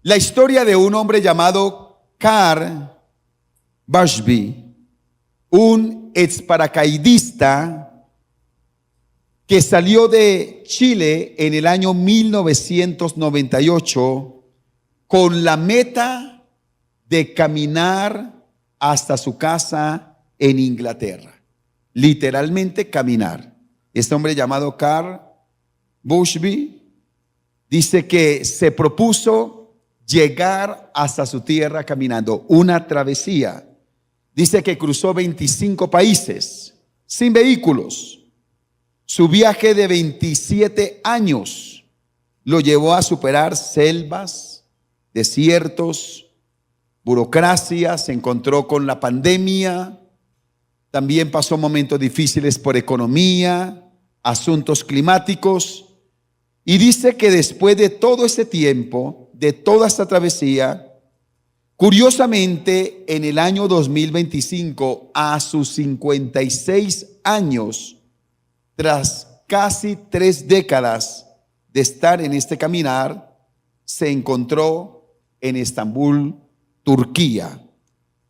la historia de un hombre llamado Karl Bushby, un ex paracaidista que salió de Chile en el año 1998 con la meta de caminar hasta su casa en Inglaterra. Literalmente caminar. Este hombre llamado Karl Bushby dice que se propuso llegar hasta su tierra caminando, una travesía. Dice que cruzó 25 países sin vehículos. Su viaje de 27 años lo llevó a superar selvas, desiertos, burocracia, se encontró con la pandemia, también pasó momentos difíciles por economía, asuntos climáticos, y dice que después de todo ese tiempo, de toda esta travesía, curiosamente en el año 2025, a sus 56 años, tras casi 3 décadas de estar en este caminar, se encontró en Estambul, Turquía,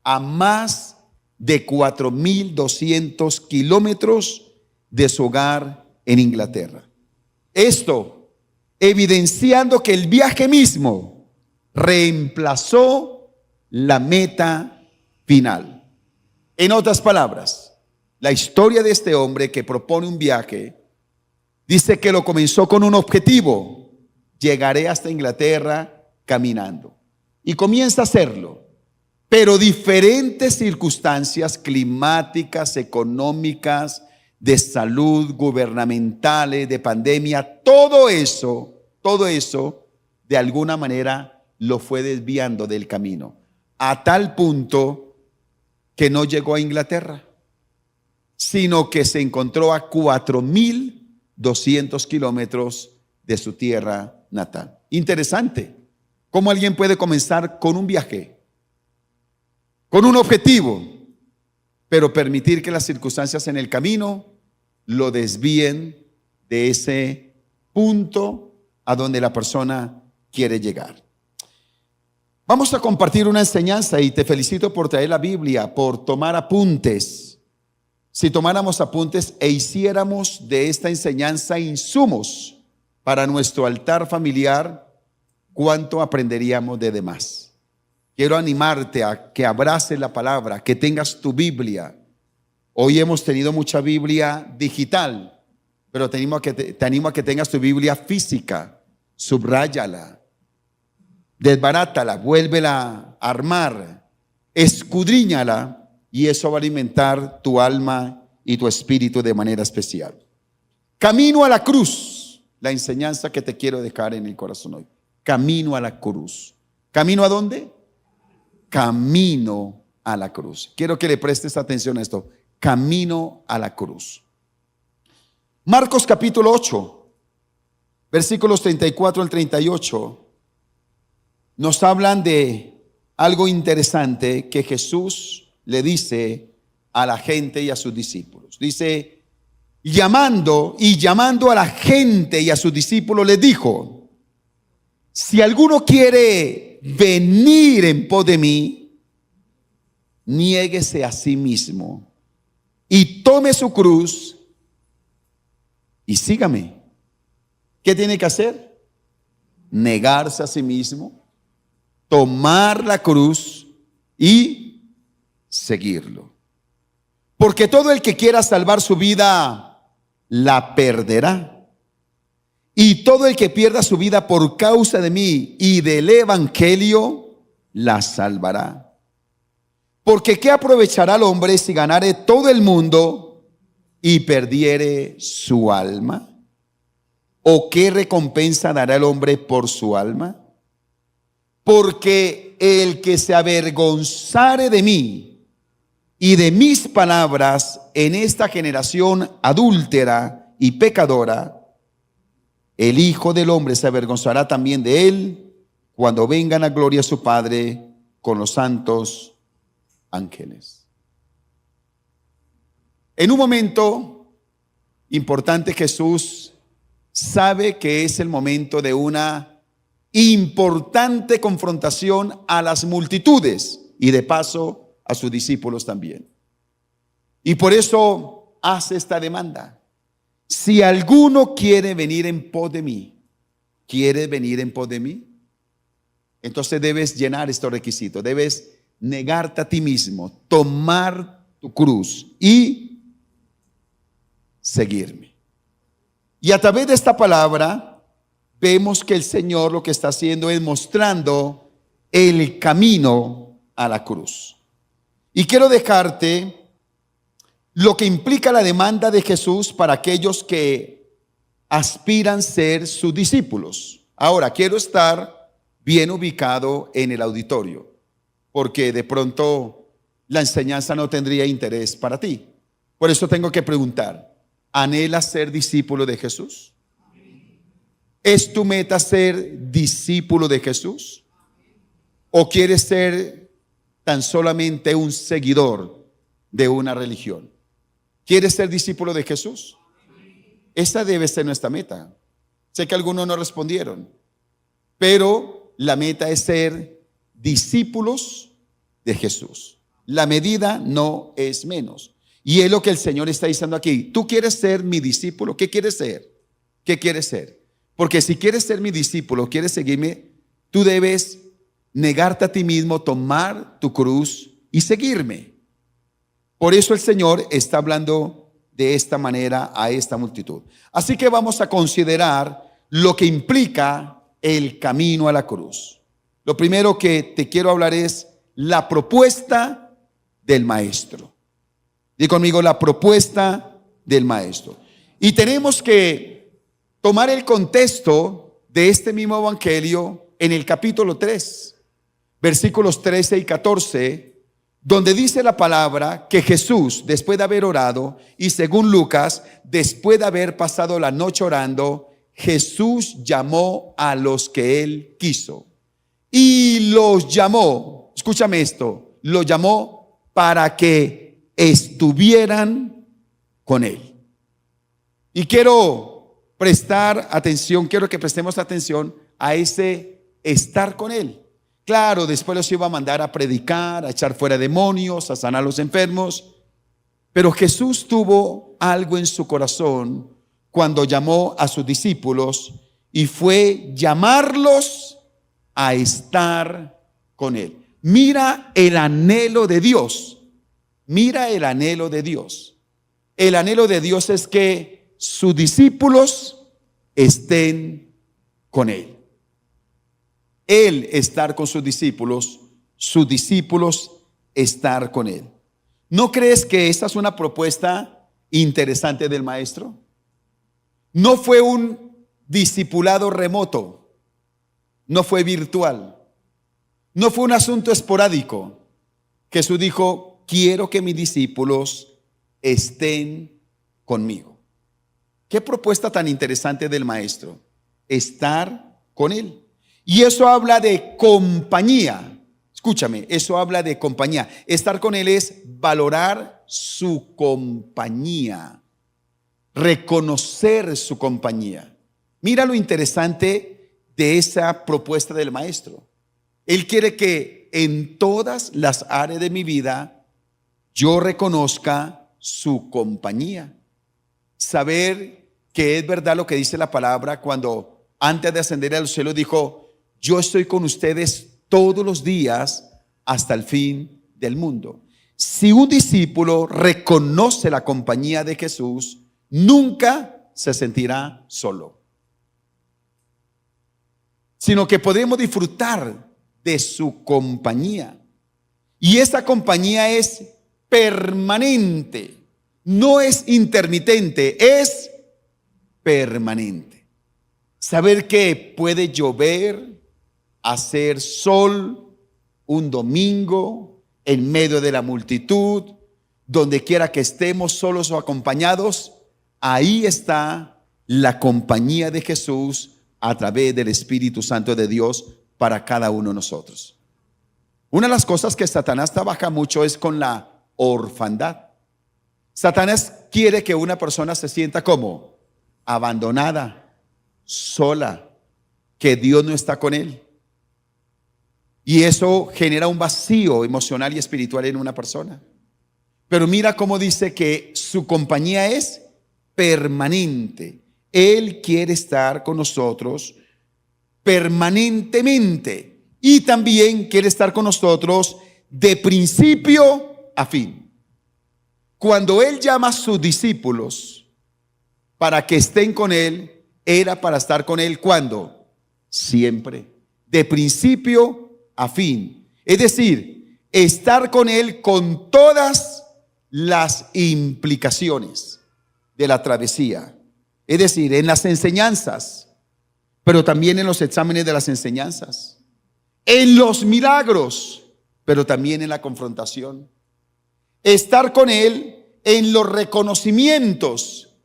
a más de 4.200 kilómetros de su hogar en Inglaterra. Esto evidenciando que el viaje mismo reemplazó la meta final. En otras palabras, la historia de este hombre que propone un viaje, dice que lo comenzó con un objetivo: llegaré hasta Inglaterra caminando. Y comienza a hacerlo, pero diferentes circunstancias climáticas, económicas, de salud, gubernamentales, de pandemia, todo eso, de alguna manera lo fue desviando del camino, a tal punto que no llegó a Inglaterra, sino que se encontró a 4.200 kilómetros de su tierra natal. Interesante, cómo alguien puede comenzar con un viaje, con un objetivo, pero permitir que las circunstancias en el camino lo desvíen de ese punto a donde la persona quiere llegar. Vamos a compartir una enseñanza y te felicito por traer la Biblia, por tomar apuntes. Si tomáramos apuntes e hiciéramos de esta enseñanza insumos para nuestro altar familiar, ¿cuánto aprenderíamos de demás? Quiero animarte a que abraces la palabra, que tengas tu Biblia. Hoy hemos tenido mucha Biblia digital, pero te animo a que tengas tu Biblia física. Subráyala, desbarátala, vuélvela a armar, escudriñala, y eso va a alimentar tu alma y tu espíritu de manera especial. Camino a la cruz, la enseñanza que te quiero dejar en el corazón hoy. Camino a la cruz. ¿Camino a dónde? Camino a la cruz. Quiero que le prestes atención a esto. Camino a la cruz. Marcos capítulo 8, versículos 34 al 38, nos hablan de algo interesante que Jesús le dice a la gente y a sus discípulos. Dice, llamando a la gente y a sus discípulos, les dijo: si alguno quiere venir en pos de mí, niéguese a sí mismo y tome su cruz y sígame. ¿Qué tiene que hacer? Negarse a sí mismo, tomar la cruz y seguirlo. Porque todo el que quiera salvar su vida la perderá, y todo el que pierda su vida por causa de mí y del evangelio la salvará. Porque ¿qué aprovechará el hombre si ganare todo el mundo y perdiere su alma? ¿O qué recompensa dará el hombre por su alma? Porque el que se avergonzare de mí y de mis palabras en esta generación adúltera y pecadora, el Hijo del Hombre se avergonzará también de él cuando venga en la gloria a su Padre con los santos ángeles. En un momento importante, Jesús sabe que es el momento de una importante confrontación a las multitudes y de paso a sus discípulos también. Y por eso hace esta demanda. Si alguno quiere venir en pos de mí, ¿quieres venir en pos de mí? Entonces debes llenar estos requisitos. Debes negarte a ti mismo, tomar tu cruz y seguirme. Y a través de esta palabra vemos que el Señor lo que está haciendo es mostrando el camino a la cruz. Y quiero dejarte lo que implica la demanda de Jesús para aquellos que aspiran ser sus discípulos. Ahora, quiero estar bien ubicado en el auditorio, porque de pronto la enseñanza no tendría interés para ti. Por eso tengo que preguntar, ¿anhelas ser discípulo de Jesús? ¿Es tu meta ser discípulo de Jesús? ¿O quieres ser tan solamente un seguidor de una religión? ¿Quieres ser discípulo de Jesús? Esa debe ser nuestra meta. Sé que algunos no respondieron, pero la meta es ser discípulos de Jesús. La medida no es menos. Y es lo que el Señor está diciendo aquí. ¿Tú quieres ser mi discípulo? ¿Qué quieres ser? ¿Qué quieres ser? Porque si quieres ser mi discípulo, quieres seguirme, tú debes negarte a ti mismo, tomar tu cruz y seguirme. Por eso el Señor está hablando de esta manera a esta multitud. Así que vamos a considerar lo que implica el camino a la cruz. Lo primero que te quiero hablar es la propuesta del Maestro. Di conmigo, la propuesta del Maestro. Y tenemos que tomar el contexto de este mismo evangelio en el capítulo 3, versículos 13 y 14, donde dice la palabra que Jesús, después de haber orado, y según Lucas, después de haber pasado la noche orando, Jesús llamó a los que él quiso. Y los llamó, escúchame esto, los llamó para que estuvieran con él. Y quiero prestar atención, quiero que prestemos atención a ese estar con él. Claro, después los iba a mandar a predicar, a echar fuera demonios, a sanar a los enfermos. Pero Jesús tuvo algo en su corazón cuando llamó a sus discípulos y fue llamarlos a estar con él. Mira el anhelo de Dios. Mira el anhelo de Dios. El anhelo de Dios es que sus discípulos estén con él. Él estar con sus discípulos estar con él. ¿No crees que esta es una propuesta interesante del Maestro? No fue un discipulado remoto, no fue virtual, no fue un asunto esporádico. Jesús dijo, quiero que mis discípulos estén conmigo. ¿Qué propuesta tan interesante del Maestro? Estar con él. Y eso habla de compañía. Escúchame, eso habla de compañía. Estar con él es valorar su compañía, reconocer su compañía. Mira lo interesante de esa propuesta del Maestro. Él quiere que en todas las áreas de mi vida yo reconozca su compañía. Saber que es verdad lo que dice la palabra cuando antes de ascender al cielo dijo, yo estoy con ustedes todos los días hasta el fin del mundo. Si un discípulo reconoce la compañía de Jesús, nunca se sentirá solo, sino que podemos disfrutar de su compañía. Y esa compañía es permanente, no es intermitente, es permanente. Saber que puede llover, hacer sol un domingo en medio de la multitud, donde quiera que estemos solos o acompañados, ahí está la compañía de Jesús a través del Espíritu Santo de Dios para cada uno de nosotros. Una de las cosas que Satanás trabaja mucho es con la orfandad. Satanás quiere que una persona se sienta como abandonada, sola, que Dios no está con él. Y eso genera un vacío emocional y espiritual en una persona. Pero mira cómo dice que su compañía es permanente. Él quiere estar con nosotros permanentemente. Y también quiere estar con nosotros de principio a fin. Cuando Él llama a sus discípulos para que estén con Él, era para estar con Él ¿cuándo? Siempre. De principio a fin. Es decir, estar con Él con todas las implicaciones de la travesía. Es decir, en las enseñanzas, pero también en los exámenes de las enseñanzas, en los milagros, pero también en la confrontación. Estar con Él en los reconocimientos,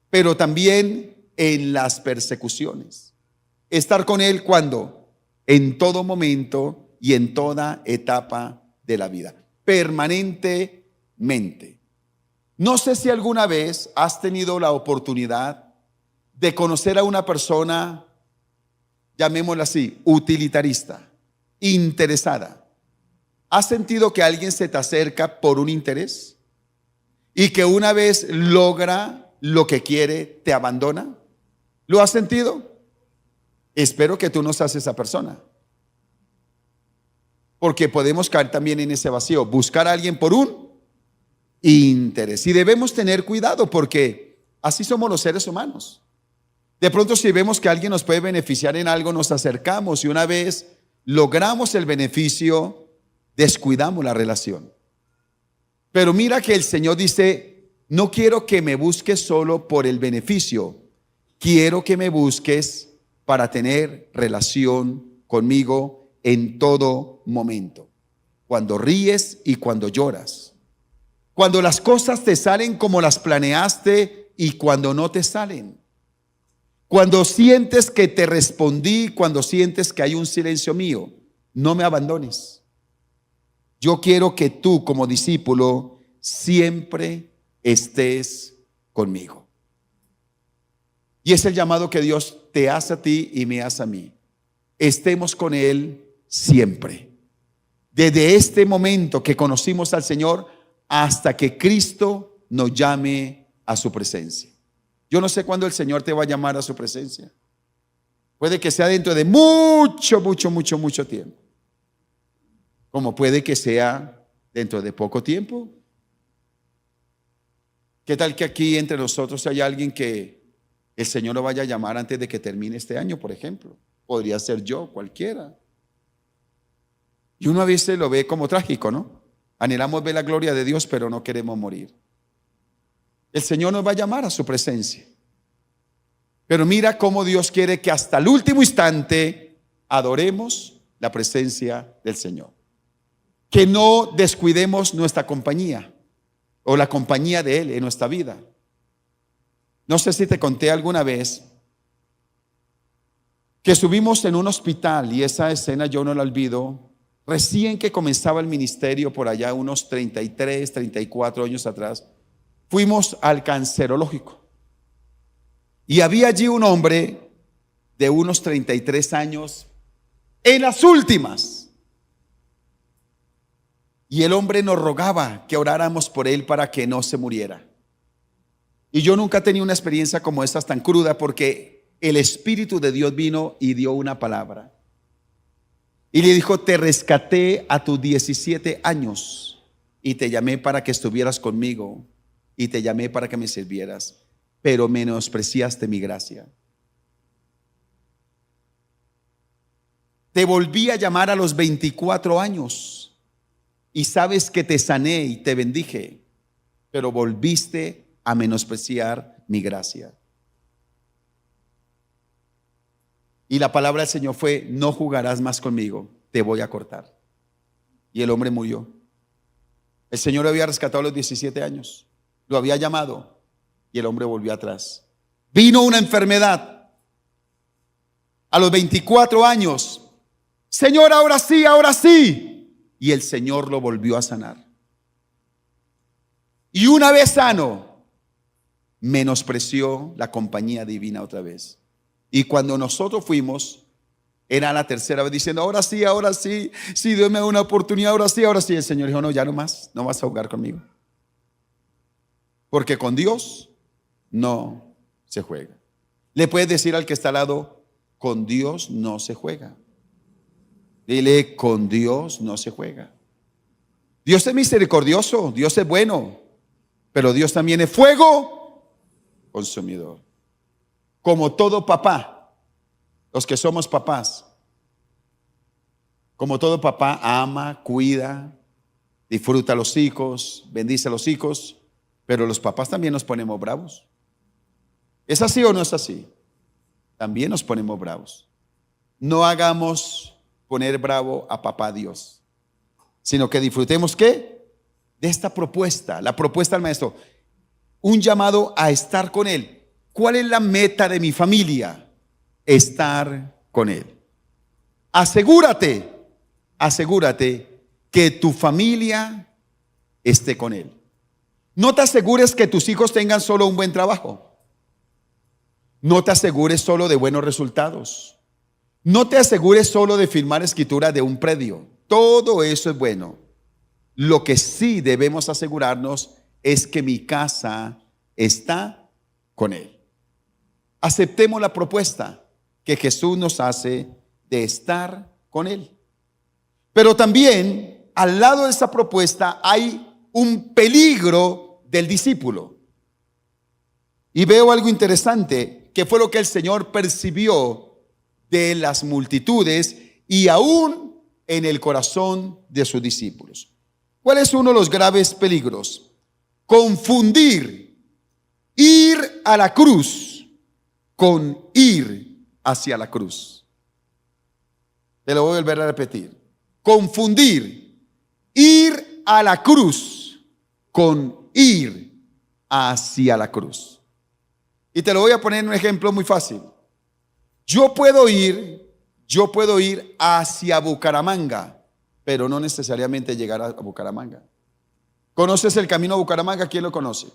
pero también en las persecuciones. Estar con Él ¿cuándo? En todo momento y en toda etapa de la vida. Permanentemente. No sé si alguna vez has tenido la oportunidad de conocer a una persona, llamémosla así, utilitarista, interesada. ¿Has sentido que alguien se te acerca por un interés y que una vez logra lo que quiere, te abandona? ¿Lo has sentido? Espero que tú no seas esa persona, porque podemos caer también en ese vacío, buscar a alguien por un interés. Y debemos tener cuidado porque así somos los seres humanos. De pronto, si vemos que alguien nos puede beneficiar en algo, nos acercamos y una vez logramos el beneficio, descuidamos la relación. Pero mira que el Señor dice, no quiero que me busques solo por el beneficio, quiero que me busques para tener relación conmigo en todo momento. Cuando ríes y cuando lloras. Cuando las cosas te salen como las planeaste y cuando no te salen. Cuando sientes que te respondí, cuando sientes que hay un silencio mío, no me abandones. Yo quiero que tú como discípulo siempre estés conmigo. Y es el llamado que Dios te hace a ti y me hace a mí. Estemos con Él siempre. Desde este momento que conocimos al Señor hasta que Cristo nos llame a su presencia. Yo no sé cuándo el Señor te va a llamar a su presencia. Puede que sea dentro de mucho tiempo. Como puede que sea dentro de poco tiempo. ¿Qué tal que aquí entre nosotros hay alguien que el Señor lo vaya a llamar antes de que termine este año, por ejemplo? Podría ser yo, cualquiera. Y uno a veces lo ve como trágico, ¿no? Anhelamos ver la gloria de Dios, pero no queremos morir. El Señor nos va a llamar a su presencia. Pero mira cómo Dios quiere que hasta el último instante adoremos la presencia del Señor. Que no descuidemos nuestra compañía o la compañía de Él en nuestra vida. No sé si te conté alguna vez que estuvimos en un hospital y esa escena yo no la olvido. Recién que comenzaba el ministerio por allá unos 33, 34 años atrás, fuimos al cancerológico. Y había allí un hombre de unos 33 años en las últimas. Y el hombre nos rogaba que oráramos por él para que no se muriera. Y yo nunca tenía una experiencia como esta tan cruda porque el Espíritu de Dios vino y dio una palabra. Y le dijo, te rescaté a tus 17 años y te llamé para que estuvieras conmigo y te llamé para que me sirvieras, pero menospreciaste mi gracia. Te volví a llamar a los 24 años y sabes que te sané y te bendije, pero volviste a menospreciar mi gracia. Y la palabra del Señor fue, no jugarás más conmigo, te voy a cortar. Y el hombre murió. El Señor lo había rescatado a los 17 años, lo había llamado y el hombre volvió atrás. Vino una enfermedad a los 24 años. Señor, ahora sí, ahora sí. Y el Señor lo volvió a sanar. Y una vez sano, menospreció la compañía divina otra vez. Y cuando nosotros fuimos, Era la tercera vez diciendo, ahora sí, si Dios me da una oportunidad, ahora sí, ahora sí. El Señor dijo, no, ya no más, no vas a jugar conmigo. Porque con Dios no se juega. Le puedes decir al que está al lado, con Dios no se juega. Dile, con Dios no se juega. Dios es misericordioso, Dios es bueno, pero Dios también es fuego consumidor. Como todo papá, los que somos papás, como todo papá ama, cuida, disfruta a los hijos, bendice a los hijos, pero los papás también nos ponemos bravos. ¿Es así o no es así? También nos ponemos bravos. No hagamos poner bravo a papá Dios, sino que disfrutemos ¿qué? De esta propuesta, la propuesta del maestro, un llamado a estar con Él. ¿Cuál es la meta de mi familia? Estar con Él. Asegúrate que tu familia esté con Él. No te asegures que tus hijos tengan solo un buen trabajo. No te asegures solo de buenos resultados. No te asegures solo de firmar escritura de un predio. Todo eso es bueno. Lo que sí debemos asegurarnos es que mi casa está con Él. Aceptemos la propuesta que Jesús nos hace de estar con Él. Pero también al lado de esa propuesta hay un peligro del discípulo. Y veo algo interesante, que fue lo que el Señor percibió de las multitudes y aún en el corazón de sus discípulos. ¿Cuál es uno de los graves peligros? Confundir ir a la cruz con ir hacia la cruz. Te lo voy a volver a repetir. Confundir ir a la cruz con ir hacia la cruz. Y te lo voy a poner en un ejemplo muy fácil. Yo puedo ir hacia Bucaramanga, pero no necesariamente llegar a Bucaramanga. ¿Conoces el camino a Bucaramanga? ¿Quién lo conoce?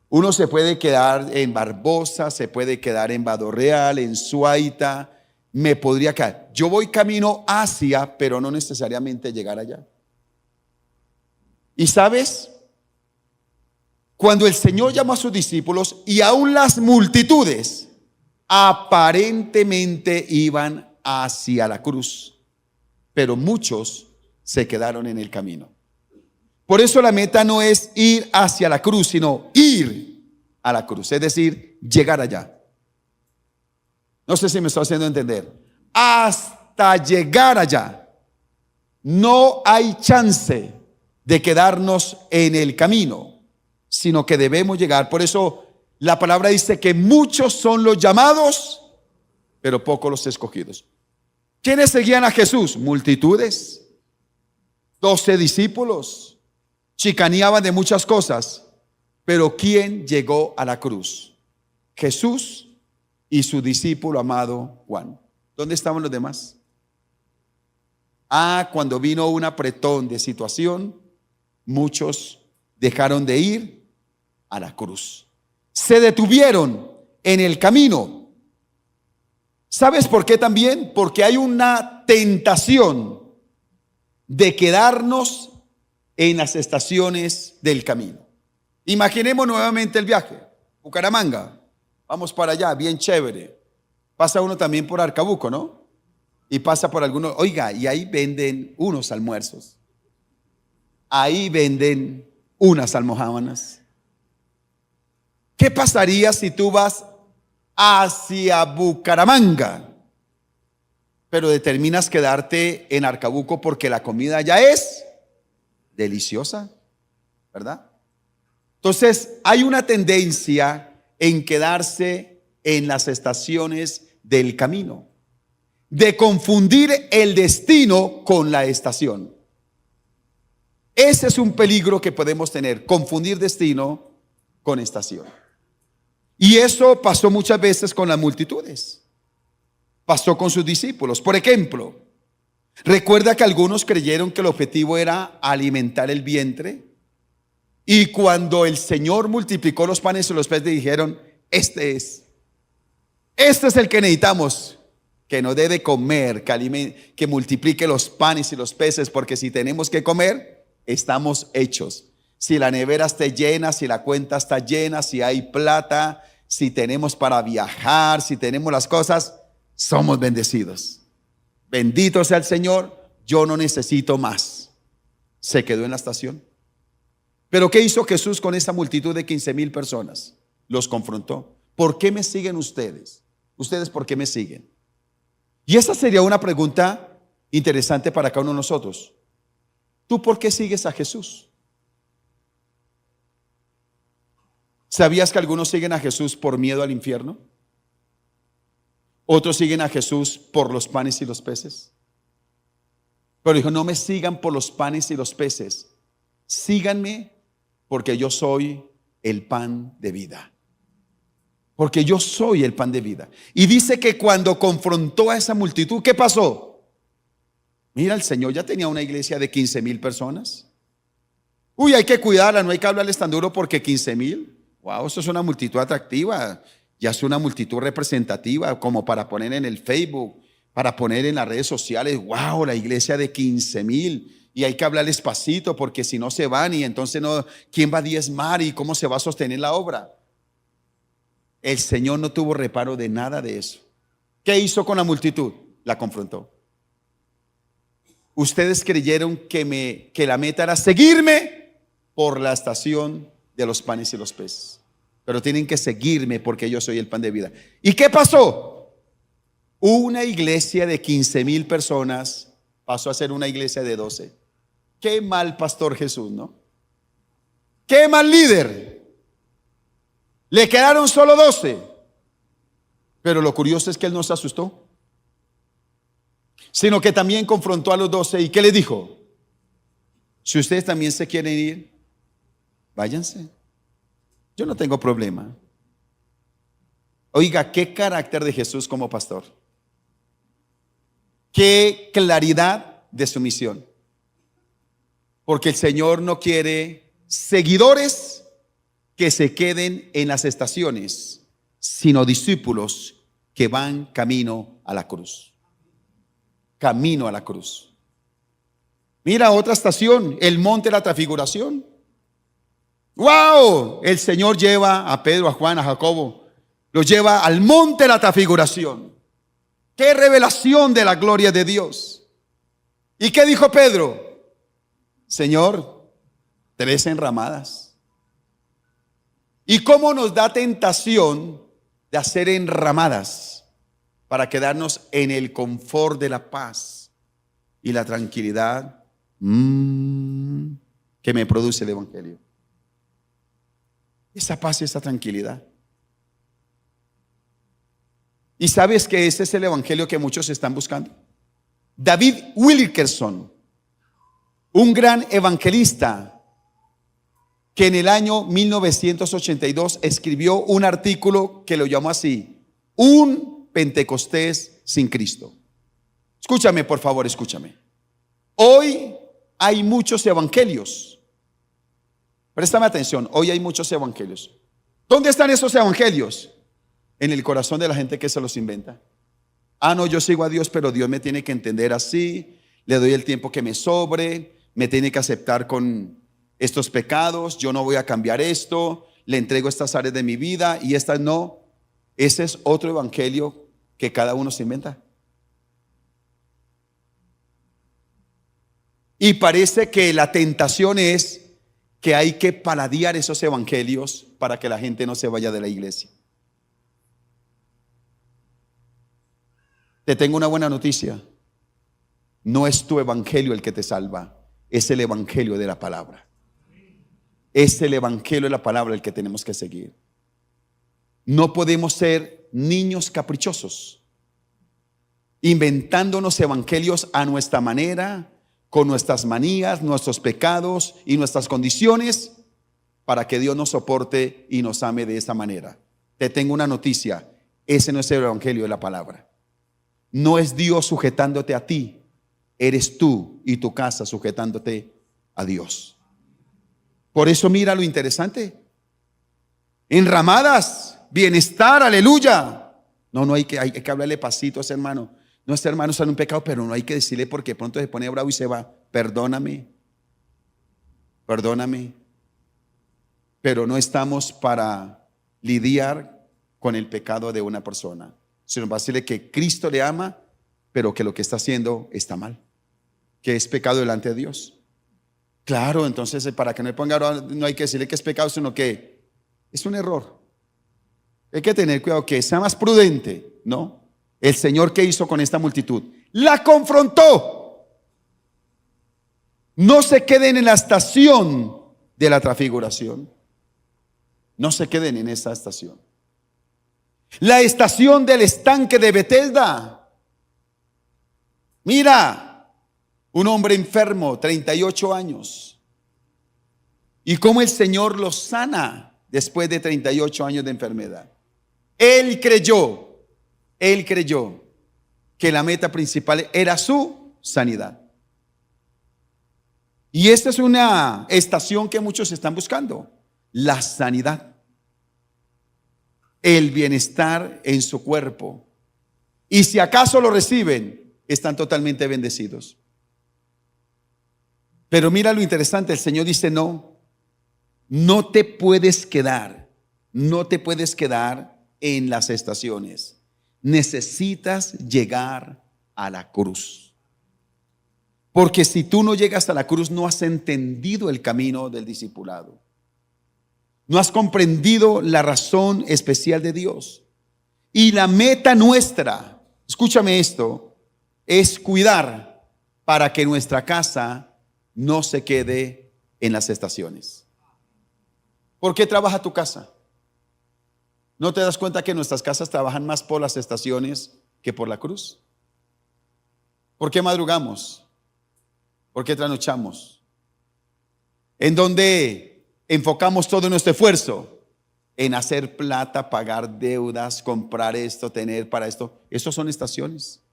Uno se puede quedar en Barbosa, se puede quedar en Badorreal, en Suaita, me podría quedar. Yo voy camino hacia, pero no necesariamente llegar allá. ¿Y sabes? Cuando el Señor llamó a sus discípulos y aún las multitudes aparentemente iban hacia la cruz, pero muchos se quedaron en el camino. Por eso la meta no es ir hacia la cruz, sino ir a la cruz, es decir, llegar allá. No sé si me estoy haciendo entender. Hasta llegar allá, no hay chance de quedarnos en el camino, sino que debemos llegar. Por eso la palabra dice que muchos son los llamados, pero pocos los escogidos. ¿Quiénes seguían a Jesús? Multitudes, 12 discípulos, chicaneaban de muchas cosas, pero ¿quién llegó a la cruz? Jesús y su discípulo amado Juan. ¿Dónde estaban los demás? Cuando vino un apretón de situación, muchos dejaron de ir a la cruz. Se detuvieron en el camino. ¿Sabes por qué también? Porque hay una tentación de quedarnos en las estaciones del camino. Imaginemos nuevamente el viaje. Bucaramanga, vamos para allá, bien chévere. Pasa uno también por Arcabuco, ¿no? Y pasa por algunos, oiga, y ahí venden unos almuerzos. Ahí venden unas almojábanas. ¿Qué pasaría si tú vas hacia Bucaramanga, pero determinas quedarte en Arcabuco porque la comida ya es deliciosa, ¿verdad? Entonces hay una tendencia en quedarse en las estaciones del camino, de confundir el destino con la estación. Ese es un peligro que podemos tener, confundir destino con estación. Y eso pasó muchas veces con las multitudes. Pasó con sus discípulos. Por ejemplo, recuerda que algunos creyeron que el objetivo era alimentar el vientre. Y cuando el Señor multiplicó los panes y los peces, dijeron, este es el que necesitamos, que nos dé de comer, que multiplique los panes y los peces, porque si tenemos que comer, estamos hechos. Si la nevera está llena, si la cuenta está llena, si hay plata, si tenemos para viajar, si tenemos las cosas, somos bendecidos. Bendito sea el Señor, yo no necesito más. Se quedó en la estación. Pero ¿qué hizo Jesús con esa multitud de 15,000 personas? Los confrontó. ¿Por qué me siguen ustedes? ¿Ustedes por qué me siguen? Y esa sería una pregunta interesante para cada uno de nosotros. ¿Tú por qué sigues a Jesús? ¿Sabías que algunos siguen a Jesús por miedo al infierno? Otros siguen a Jesús por los panes y los peces. Pero dijo, no me sigan por los panes y los peces. Síganme porque yo soy el pan de vida. Porque yo soy el pan de vida. Y dice que cuando confrontó a esa multitud, ¿qué pasó? Mira, el Señor ya tenía una iglesia de 15,000 personas. Uy, hay que cuidarla, no hay que hablarles tan duro porque 15,000. Wow, eso es una multitud atractiva. Ya es una multitud representativa como para poner en el Facebook, para poner en las redes sociales. Wow, la iglesia de 15,000. Y hay que hablar despacito porque si no se van y entonces no, ¿quién va a diezmar y cómo se va a sostener la obra? El Señor no tuvo reparo de nada de eso. ¿Qué hizo con la multitud? La confrontó. Ustedes creyeron que la meta era seguirme por la estación de los panes y los peces, pero tienen que seguirme porque yo soy el pan de vida. ¿Y qué pasó? Una iglesia de 15,000 personas pasó a ser una iglesia de 12. Qué mal pastor Jesús, ¿no? Qué mal líder. Le quedaron solo 12. Pero lo curioso es que él no se asustó, sino que también confrontó a los 12. ¿Y qué le dijo? Si ustedes también se quieren ir, váyanse. Yo no tengo problema. Oiga, qué carácter de Jesús como pastor. Qué claridad de su misión. Porque el Señor no quiere seguidores que se queden en las estaciones, sino discípulos que van camino a la cruz. Camino a la cruz. Mira otra estación, el monte de la transfiguración. ¡Wow! El Señor lleva a Pedro, a Juan, a Jacobo, los lleva al monte de la transfiguración. ¡Qué revelación de la gloria de Dios! ¿Y qué dijo Pedro? Señor, 3 enramadas. ¿Y cómo nos da tentación de hacer enramadas para quedarnos en el confort de la paz y la tranquilidad que me produce el Evangelio? Esa paz y esa tranquilidad. ¿Y sabes que ese es el Evangelio que muchos están buscando? David Wilkerson, un gran evangelista que en el año 1982 escribió un artículo que lo llamó así: un Pentecostés sin Cristo. Escúchame, por favor, escúchame. Hoy hay muchos evangelios. Préstame atención, hoy hay muchos evangelios. ¿Dónde están esos evangelios? En el corazón de la gente que se los inventa. Ah, no, yo sigo a Dios, pero Dios me tiene que entender así. Le doy el tiempo que me sobre. Me tiene que aceptar con estos pecados. Yo no voy a cambiar esto. Le entrego estas áreas de mi vida y estas no. Ese es otro evangelio que cada uno se inventa. Y parece que la tentación es que hay que paladear esos evangelios para que la gente no se vaya de la iglesia. Te tengo una buena noticia. No es tu evangelio el que te salva, es el evangelio de la palabra. Es el evangelio de la palabra el que tenemos que seguir. No podemos ser niños caprichosos, inventándonos evangelios a nuestra manera, con nuestras manías, nuestros pecados y nuestras condiciones, para que Dios nos soporte y nos ame de esa manera. Te tengo una noticia: ese no es el evangelio de la palabra. No es Dios sujetándote a ti, eres tú y tu casa sujetándote a Dios. Por eso mira lo interesante: enramadas, bienestar, aleluya. No, hay que hablarle pasito a ese hermano. No, este hermano está en un pecado, pero no hay que decirle porque pronto se pone bravo y se va. Perdóname, perdóname. Pero no estamos para lidiar con el pecado de una persona, sino para decirle que Cristo le ama, pero que lo que está haciendo está mal, que es pecado delante de Dios. Claro, entonces para que no le ponga, no hay que decirle que es pecado, sino que es un error. Hay que tener cuidado, que sea más prudente, ¿no? El Señor, ¿qué hizo con esta multitud? La confrontó. No se queden en la estación de la transfiguración. No se queden en esa estación. La estación del estanque de Betesda. Mira, un hombre enfermo, 38 años. Y cómo el Señor lo sana después de 38 años de enfermedad. Él creyó que la meta principal era su sanidad. Y esta es una estación que muchos están buscando, la sanidad, el bienestar en su cuerpo. Y si acaso lo reciben, están totalmente bendecidos. Pero mira lo interesante, el Señor dice: no te puedes quedar en las estaciones. Necesitas llegar a la cruz. Porque si tú no llegas a la cruz, no has entendido el camino del discipulado. No has comprendido la razón especial de Dios. Y la meta nuestra, escúchame esto, es cuidar para que nuestra casa no se quede en las estaciones. ¿Por qué trabaja tu casa? ¿No te das cuenta que nuestras casas trabajan más por las estaciones que por la cruz? ¿Por qué madrugamos? ¿Por qué trasnochamos? ¿En dónde enfocamos todo nuestro esfuerzo? En hacer plata, pagar deudas, comprar esto, tener para esto. Estos son estaciones.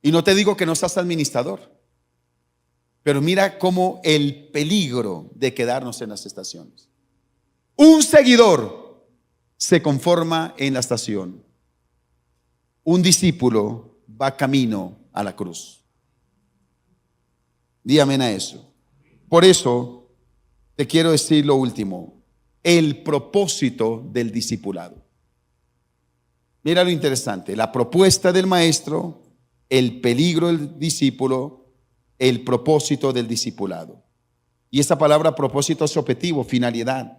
Y no te digo que no seas administrador, pero mira cómo el peligro de quedarnos en las estaciones. Un seguidor se conforma en la estación. Un discípulo va camino a la cruz. Di amén a eso. Por eso te quiero decir lo último: el propósito del discipulado. Mira lo interesante: la propuesta del maestro, el peligro del discípulo, el propósito del discipulado. Y esta palabra propósito es objetivo, finalidad.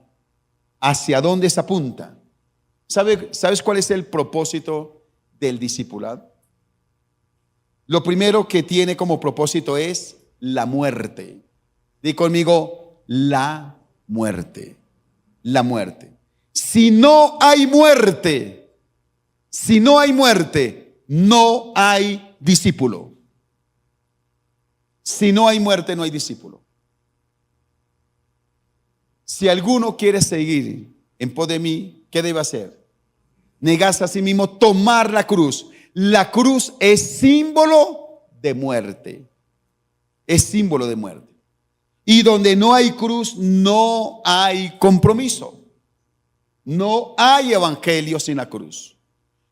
¿Hacia dónde se apunta? ¿Sabes cuál es el propósito del discipulado? Lo primero que tiene como propósito es la muerte. Di conmigo: la muerte. La muerte. Si no hay muerte, no hay discípulo. Si no hay muerte, no hay discípulo. Si alguno quiere seguir en pos de mí, ¿qué debe hacer? Negarse a sí mismo, tomar la cruz. La cruz es símbolo de muerte. Es símbolo de muerte. Y donde no hay cruz, no hay compromiso. No hay evangelio sin la cruz.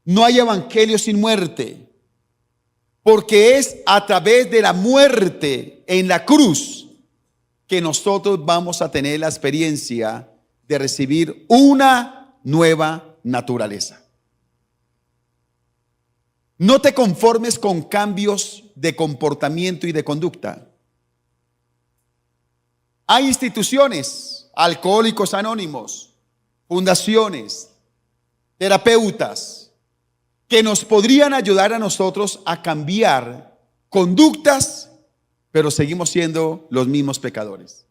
No hay evangelio sin muerte. Porque es a través de la muerte en la cruz que nosotros vamos a tener la experiencia de recibir una nueva naturaleza. No te conformes con cambios de comportamiento y de conducta. Hay instituciones, Alcohólicos Anónimos, fundaciones, terapeutas, que nos podrían ayudar a nosotros a cambiar conductas, pero seguimos siendo los mismos pecadores.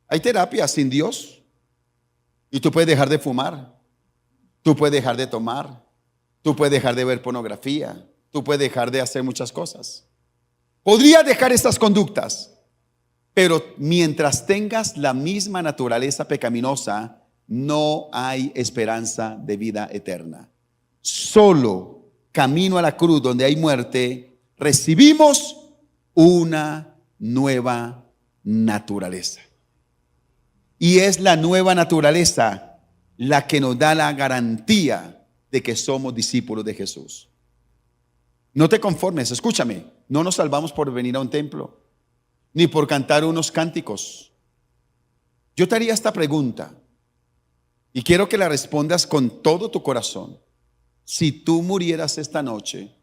Hay terapias sin Dios y tú puedes dejar de fumar, tú puedes dejar de tomar, tú puedes dejar de ver pornografía, tú puedes dejar de hacer muchas cosas. Podrías dejar estas conductas, pero mientras tengas la misma naturaleza pecaminosa, no hay esperanza de vida eterna. Solo camino a la cruz, donde hay muerte, recibimos una nueva naturaleza. Y es la nueva naturaleza la que nos da la garantía de que somos discípulos de Jesús. No te conformes, escúchame, no nos salvamos por venir a un templo, ni por cantar unos cánticos. Yo te haría esta pregunta y quiero que la respondas con todo tu corazón. Si tú murieras esta noche,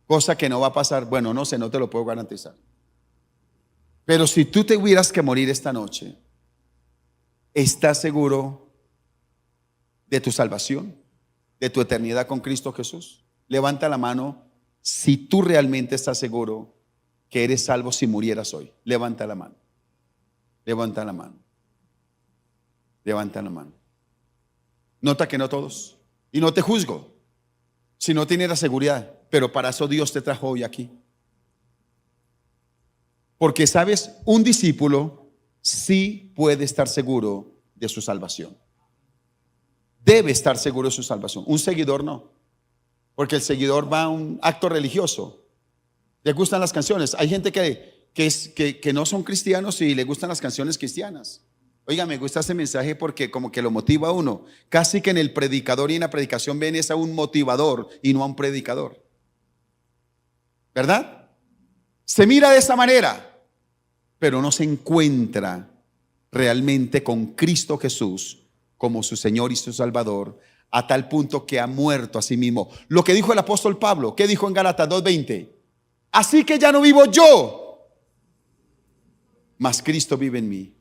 cosa que no va a pasar, bueno, no sé, no te lo puedo garantizar. Pero si tú te hubieras que morir esta noche, ¿estás seguro de tu salvación, de tu eternidad con Cristo Jesús? Levanta la mano si tú realmente estás seguro que eres salvo si murieras hoy. Levanta la mano. Levanta la mano. Levanta la mano. Nota que no todos. Y no te juzgo si no tienes la seguridad, pero para eso Dios te trajo hoy aquí. Porque sabes, un discípulo sí puede estar seguro de su salvación. Debe estar seguro de su salvación. Un seguidor no. Porque el seguidor va a un acto religioso. Le gustan las canciones. Hay gente que no son cristianos y le gustan las canciones cristianas. Oiga, me gusta ese mensaje porque como que lo motiva a uno. Casi que en el predicador y en la predicación ven es a un motivador y no a un predicador. ¿Verdad? Se mira de esa manera, pero no se encuentra realmente con Cristo Jesús como su Señor y su Salvador, a tal punto que ha muerto a sí mismo. Lo que dijo el apóstol Pablo, ¿qué dijo en Gálatas 2:20? Así que ya no vivo yo, mas Cristo vive en mí.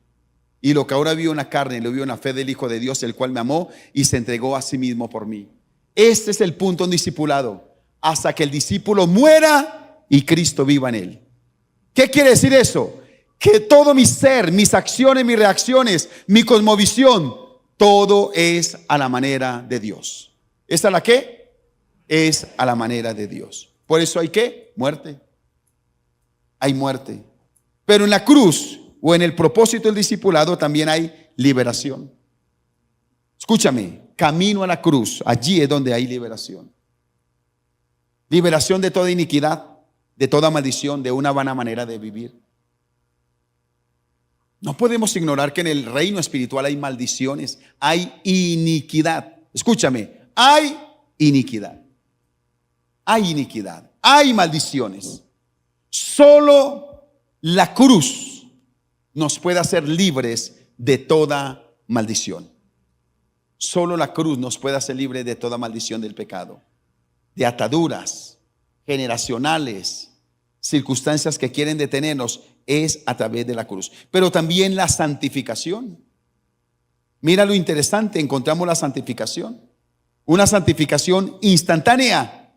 Y lo que ahora vivo en la carne, lo vivo en la fe del Hijo de Dios, el cual me amó y se entregó a sí mismo por mí. Este es el punto en discipulado, hasta que el discípulo muera y Cristo viva en él. ¿Qué quiere decir eso? Que todo mi ser, mis acciones, mis reacciones, mi cosmovisión, todo es a la manera de Dios. ¿Es a la qué? Es a la manera de Dios. Por eso hay ¿qué? Muerte. Hay muerte. Pero en la cruz o en el propósito del discipulado también hay liberación. Escúchame, camino a la cruz, allí es donde hay liberación. Liberación de toda iniquidad, de toda maldición, de una vana manera de vivir. No podemos ignorar que en el reino espiritual hay maldiciones, hay iniquidad. Escúchame, hay iniquidad. Hay iniquidad, hay maldiciones. Solo la cruz nos puede hacer libres de toda maldición. Solo la cruz nos puede hacer libres de toda maldición del pecado, de ataduras generacionales, circunstancias que quieren detenernos, es a través de la cruz. Pero también la santificación. Mira lo interesante, encontramos la santificación. Una santificación instantánea.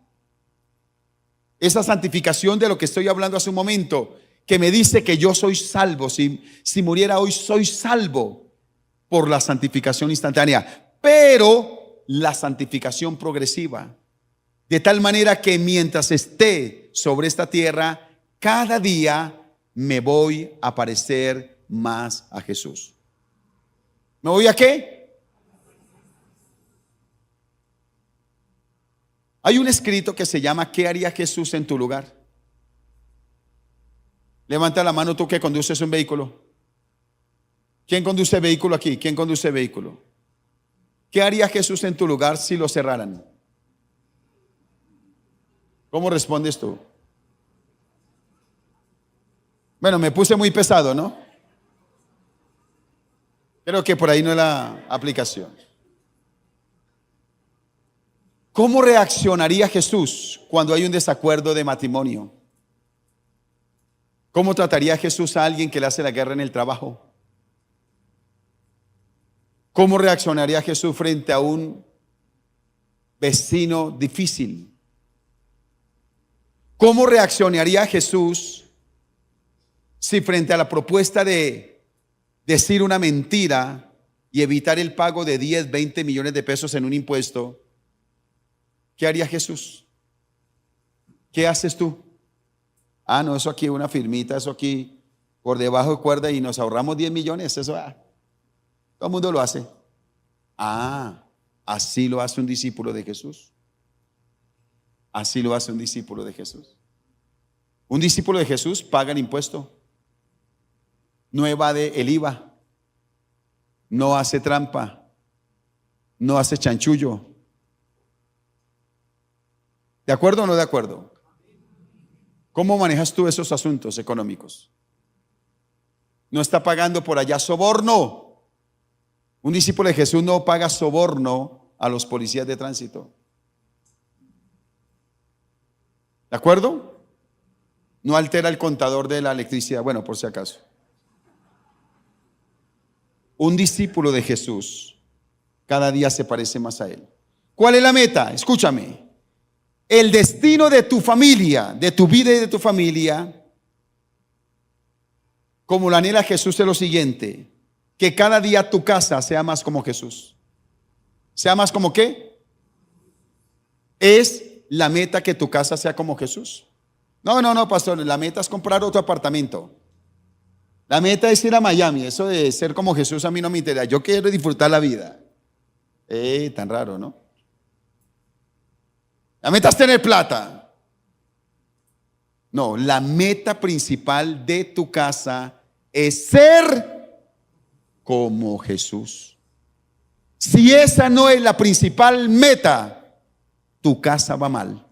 Esa santificación de lo que estoy hablando hace un momento, que me dice que yo soy salvo. Si muriera hoy, soy salvo por la santificación instantánea. Pero la santificación progresiva, de tal manera que mientras esté sobre esta tierra, cada día me voy a parecer más a Jesús. ¿Me voy a qué? Hay un escrito que se llama ¿qué haría Jesús en tu lugar? Levanta la mano tú que conduces un vehículo. ¿Quién conduce vehículo aquí? ¿Quién conduce vehículo? ¿Qué haría Jesús en tu lugar si lo cerraran? ¿Cómo respondes tú? Bueno, me puse muy pesado, ¿no? Creo que por ahí no es la aplicación. ¿Cómo reaccionaría Jesús cuando hay un desacuerdo de matrimonio? ¿Cómo trataría Jesús a alguien que le hace la guerra en el trabajo? ¿Cómo reaccionaría Jesús frente a un vecino difícil? ¿Cómo reaccionaría Jesús si frente a la propuesta de decir una mentira y evitar el pago de 10, 20 millones de pesos en un impuesto, qué haría Jesús? ¿Qué haces tú? Ah, no, eso aquí una firmita, eso aquí por debajo de cuerda y nos ahorramos 10 millones, eso todo el mundo lo hace. Ah, así lo hace un discípulo de Jesús. Así lo hace un discípulo de Jesús. Un discípulo de Jesús paga el impuesto, no evade el IVA, no hace trampa, no hace chanchullo. ¿De acuerdo o no de acuerdo? ¿Cómo manejas tú esos asuntos económicos? No está pagando por allá soborno. Un discípulo de Jesús no paga soborno a los policías de tránsito. ¿De acuerdo? No altera el contador de la electricidad. Bueno, por si acaso. Un discípulo de Jesús cada día se parece más a él. ¿Cuál es la meta? Escúchame. El destino de tu familia, de tu vida y de tu familia, como lo anhela Jesús, es lo siguiente: que cada día tu casa sea más como Jesús. ¿Sea más como qué? Es la meta que tu casa sea como Jesús. No, pastor, la meta es comprar otro apartamento. La meta es ir a Miami. Eso de ser como Jesús a mí no me interesa. Yo quiero disfrutar la vida. Tan raro, ¿no? La meta es tener plata. No, la meta principal de tu casa es ser como Jesús. Si esa no es la principal meta, tu casa va mal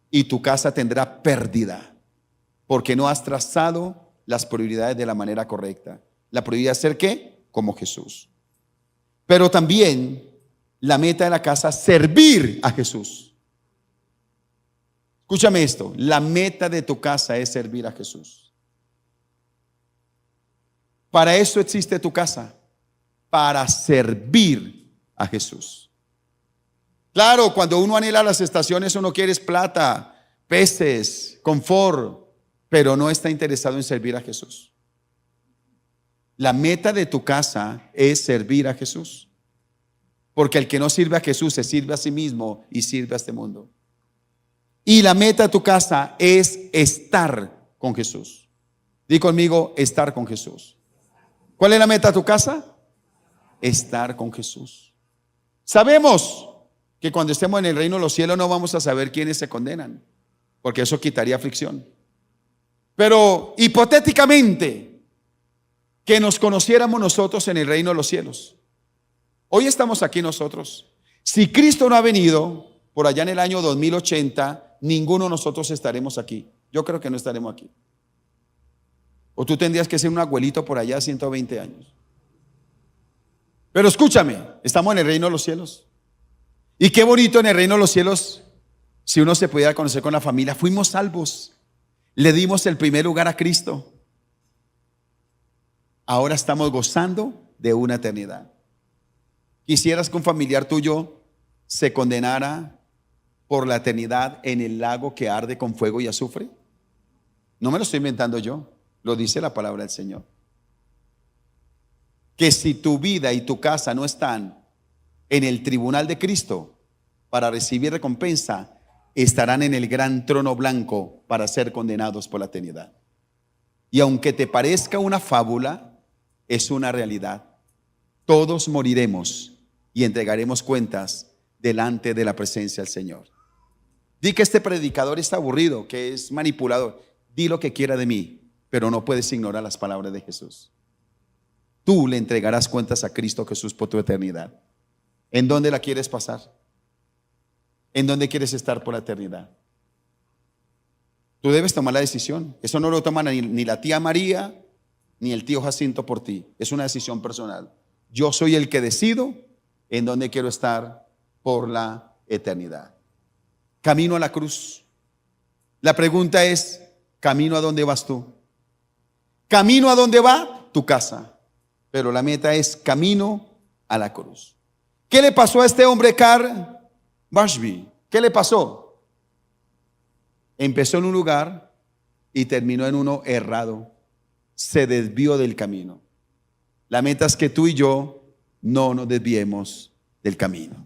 y tu casa tendrá pérdida, porque no has trazado las prioridades de la manera correcta. La prioridad es ser ¿qué? Como Jesús. Pero también la meta de la casa es servir a Jesús. Escúchame esto, la meta de tu casa es servir a Jesús. Para eso existe tu casa, para servir a Jesús. Claro, cuando uno anhela las estaciones, uno quiere es plata, peces, confort, pero no está interesado en servir a Jesús. La meta de tu casa es servir a Jesús, porque el que no sirve a Jesús se sirve a sí mismo y sirve a este mundo. Y la meta de tu casa es estar con Jesús. Di conmigo, estar con Jesús. ¿Cuál es la meta de tu casa? Estar con Jesús. Sabemos que cuando estemos en el reino de los cielos no vamos a saber quiénes se condenan, porque eso quitaría aflicción. Pero hipotéticamente que nos conociéramos nosotros en el reino de los cielos. Hoy estamos aquí nosotros. Si Cristo no ha venido por allá en el año 2080, ninguno de nosotros estaremos aquí. Yo creo que no estaremos aquí. O tú tendrías que ser un abuelito por allá 120 años. Pero escúchame, estamos en el reino de los cielos. Y qué bonito en el reino de los cielos, si uno se pudiera conocer con la familia. Fuimos salvos, le dimos el primer lugar a Cristo. Ahora estamos gozando de una eternidad. ¿Quisieras que un familiar tuyo se condenara por la eternidad en el lago que arde con fuego y azufre? No me lo estoy inventando yo, lo dice la palabra del Señor. Que si tu vida y tu casa no están en el tribunal de Cristo para recibir recompensa, estarán en el gran trono blanco para ser condenados por la eternidad. Y aunque te parezca una fábula, es una realidad. Todos moriremos y entregaremos cuentas delante de la presencia del Señor. Di que este predicador está aburrido, que es manipulador. Di lo que quiera de mí, pero no puedes ignorar las palabras de Jesús. Tú le entregarás cuentas a Cristo Jesús por tu eternidad. ¿En dónde la quieres pasar? ¿En dónde quieres estar por la eternidad? Tú debes tomar la decisión. Eso no lo toma ni la tía María ni el tío Jacinto por ti. Es una decisión personal. Yo soy el que decido en dónde quiero estar por la eternidad. Camino a la cruz. La pregunta es, ¿camino a dónde vas tú? Camino a dónde va tu casa. Pero la meta es camino a la cruz. ¿Qué le pasó a este hombre, Karl Bashby? ¿Qué le pasó? Empezó en un lugar y terminó en uno errado. Se desvió del camino. La meta es que tú y yo no nos desviemos del camino.